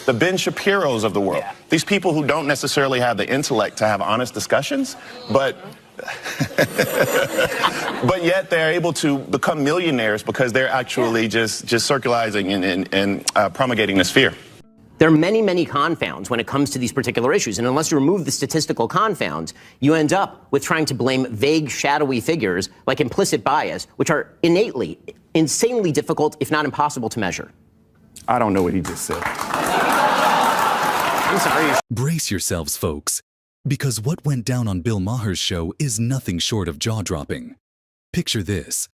the Ben Shapiros of the world. Yeah. These people who don't necessarily have the intellect to have honest discussions, but but yet they're able to become millionaires because they're actually just circulating and promulgating this fear. There are many, many confounds when it comes to these particular issues, and unless you remove the statistical confounds, you end up with trying to blame vague, shadowy figures like implicit bias, which are innately, insanely difficult, if not impossible, to measure. I don't know what he just said. I'm sorry. Brace yourselves, folks, because what went down on Bill Maher's show is nothing short of jaw-dropping. Picture this.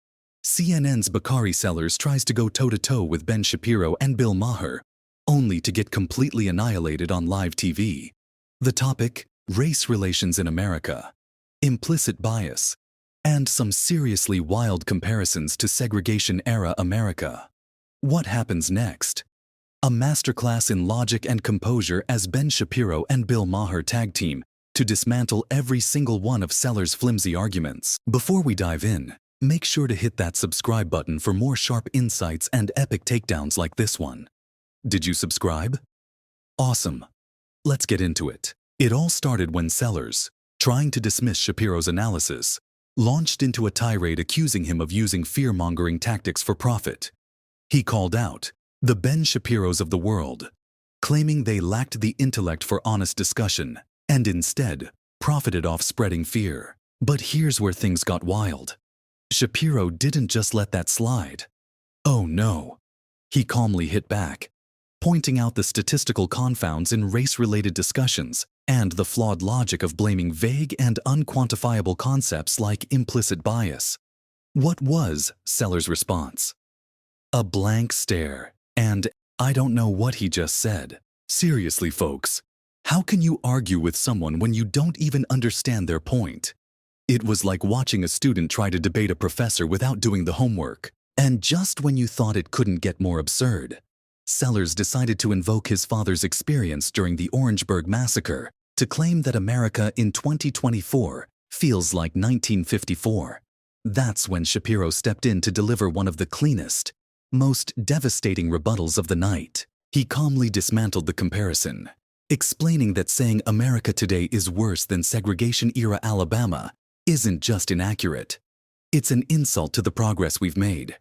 CNN's Bakari Sellers tries to go toe-to-toe with Ben Shapiro and Bill Maher, only to get completely annihilated on live TV. The topic, race relations in America, implicit bias, and some seriously wild comparisons to segregation-era America. What happens next? A masterclass in logic and composure as Ben Shapiro and Bill Maher tag team to dismantle every single one of Sellers' flimsy arguments. Before we dive in, make sure to hit that subscribe button for more sharp insights and epic takedowns like this one. Did you subscribe? Awesome. Let's get into it. It all started when Sellers, trying to dismiss Shapiro's analysis, launched into a tirade accusing him of using fear-mongering tactics for profit. He called out the Ben Shapiros of the world, claiming they lacked the intellect for honest discussion and instead profited off spreading fear. But here's where things got wild. Shapiro didn't just let that slide. Oh no. He calmly hit back, pointing out the statistical confounds in race-related discussions and the flawed logic of blaming vague and unquantifiable concepts like implicit bias. What was Sellers' response? A blank stare, and I don't know what he just said. Seriously, folks, how can you argue with someone when you don't even understand their point? It was like watching a student try to debate a professor without doing the homework. And just when you thought it couldn't get more absurd, Sellers decided to invoke his father's experience during the Orangeburg massacre to claim that America in 2024 feels like 1954. That's when Shapiro stepped in to deliver one of the cleanest, most devastating rebuttals of the night. He calmly dismantled the comparison, explaining that saying America today is worse than segregation-era Alabama isn't just inaccurate. It's an insult to the progress we've made.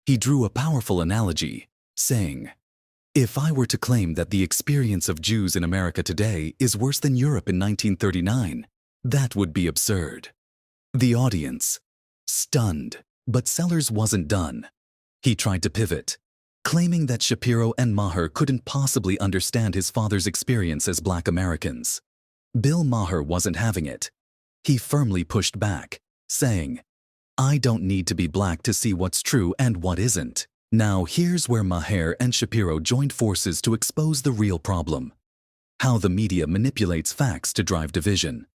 He drew a powerful analogy, saying, if I were to claim that the experience of Jews in America today is worse than Europe in 1939, that would be absurd. The audience, stunned, but Sellers wasn't done. He tried to pivot, claiming that Shapiro and Maher couldn't possibly understand his father's experience as Black Americans. Bill Maher wasn't having it. He firmly pushed back, saying, I don't need to be Black to see what's true and what isn't. Now here's where Maher and Shapiro joined forces to expose the real problem: how the media manipulates facts to drive division.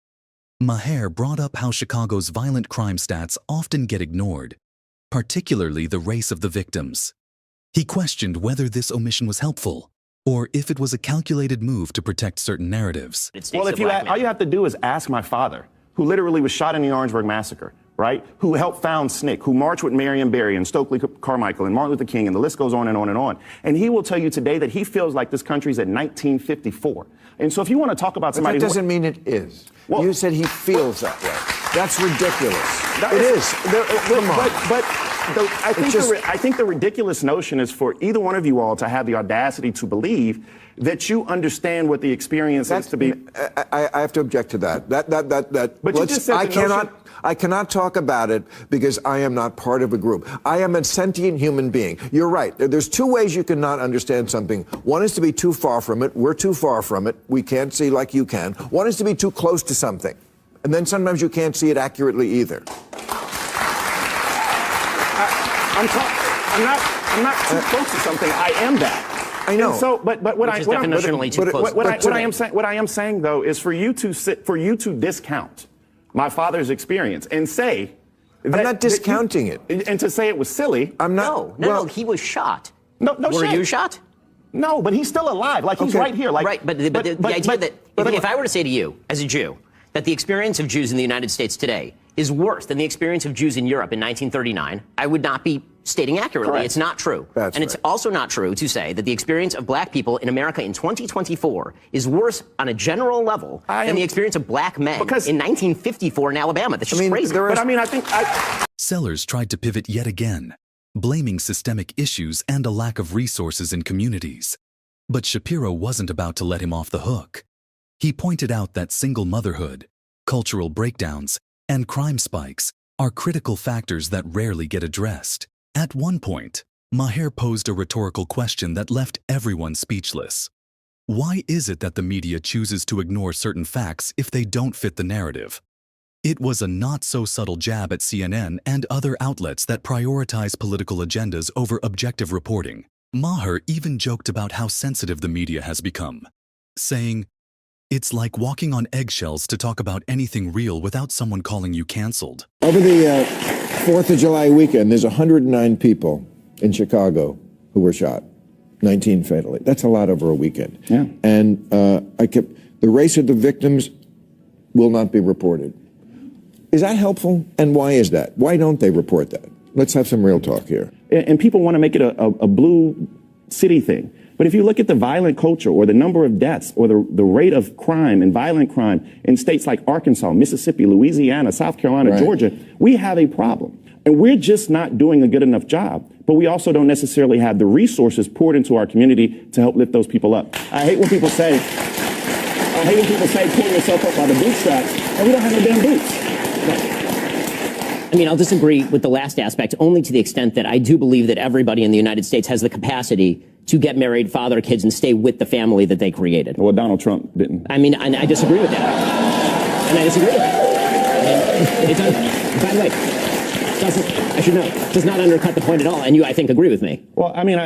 Maher brought up how Chicago's violent crime stats often get ignored, particularly the race of the victims. He questioned whether this omission was helpful, or if it was a calculated move to protect certain narratives. Well, all you have to do is ask my father, who literally was shot in the Orangeburg massacre, right? Who helped found SNCC, who marched with Marion Barry and Stokely Carmichael and Martin Luther King, and the list goes on and on and on. And he will tell you today that he feels like this country's at 1954. And so if you want to talk about somebody... But that doesn't mean it is. Well, you said he feels that way. That's ridiculous. It is. Come on. I think the ridiculous notion is for either one of you all to have the audacity to believe that you understand what the experience is to be. I have to object to that. But you just said I cannot talk about it because I am not part of a group. I am a sentient human being. You're right. There's two ways you cannot understand something. One is to be too far from it. We're too far from it. We can't see like you can. One is to be too close to something. And then sometimes you can't see it accurately either. I'm not too close to something. I am that. I know. And so, what I am saying though is for you to discount my father's experience and say I'm not discounting it. And to say it was silly. I'm not. No, he was shot. No Were you shot? No, but he's still alive. Like he's right here. Like right, but the idea that if I were to say to you as a Jew that the experience of Jews in the United States today is worse than the experience of Jews in Europe in 1939, I would not be stating accurately. Correct. It's not true. That's and it's right. also not true to say that the experience of black people in America in 2024 is worse on a general level than the experience of black men in 1954 in Alabama. That's just crazy. But I mean, I think Sellers tried to pivot yet again, blaming systemic issues and a lack of resources in communities. But Shapiro wasn't about to let him off the hook. He pointed out that single motherhood, cultural breakdowns, and crime spikes are critical factors that rarely get addressed. At one point, Maher posed a rhetorical question that left everyone speechless. Why is it that the media chooses to ignore certain facts if they don't fit the narrative? It was a not-so-subtle jab at CNN and other outlets that prioritize political agendas over objective reporting. Maher even joked about how sensitive the media has become, saying, "It's like walking on eggshells to talk about anything real without someone calling you canceled." Over the 4th of July weekend, there's 109 people in Chicago who were shot, 19 fatally. That's a lot over a weekend. Yeah. And the race of the victims will not be reported. Is that helpful? And why is that? Why don't they report that? Let's have some real talk here. and people want to make it a blue city thing. But if you look at the violent culture or the number of deaths or the rate of crime and violent crime in states like Arkansas, Mississippi, Louisiana, South Carolina, Right. Georgia, we have a problem. And we're just not doing a good enough job. But we also don't necessarily have the resources poured into our community to help lift those people up. I hate when people say, pull yourself up by the bootstraps, and we don't have no damn boots. I mean, I'll disagree with the last aspect only to the extent that I do believe that everybody in the United States has the capacity to get married, father kids, and stay with the family that they created. Well, Donald Trump didn't. I mean, and I disagree with that. And I disagree with that. And it doesn't, by the way, does not undercut the point at all. And you, I think, agree with me. Well, I mean,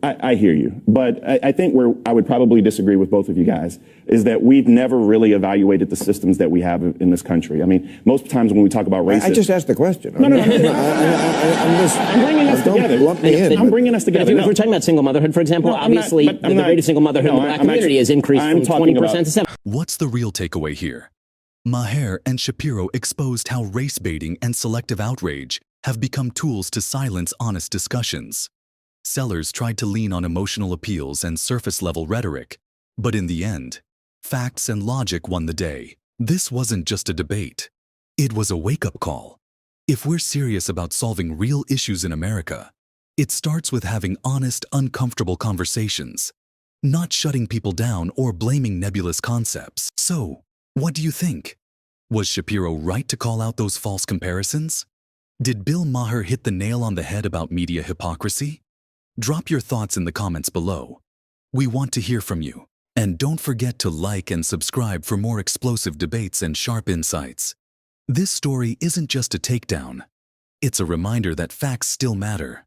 I hear you, but I think where I would probably disagree with both of you guys is that we've never really evaluated the systems that we have in this country. I mean, most times when we talk about racism, I just asked the question. No. I'm bringing us together. Lump me in. I'm bringing us together. If we're talking about single motherhood, for example, obviously the rate of single motherhood in the black community has increased from 20% to 7%. What's the real takeaway here? Maher and Shapiro exposed how race baiting and selective outrage have become tools to silence honest discussions. Sellers tried to lean on emotional appeals and surface-level rhetoric, but in the end, facts and logic won the day. This wasn't just a debate. It was a wake-up call. If we're serious about solving real issues in America, it starts with having honest, uncomfortable conversations, not shutting people down or blaming nebulous concepts. So, what do you think? Was Shapiro right to call out those false comparisons? Did Bill Maher hit the nail on the head about media hypocrisy? Drop your thoughts in the comments below. We want to hear from you. And don't forget to like and subscribe for more explosive debates and sharp insights. This story isn't just a takedown. It's a reminder that facts still matter.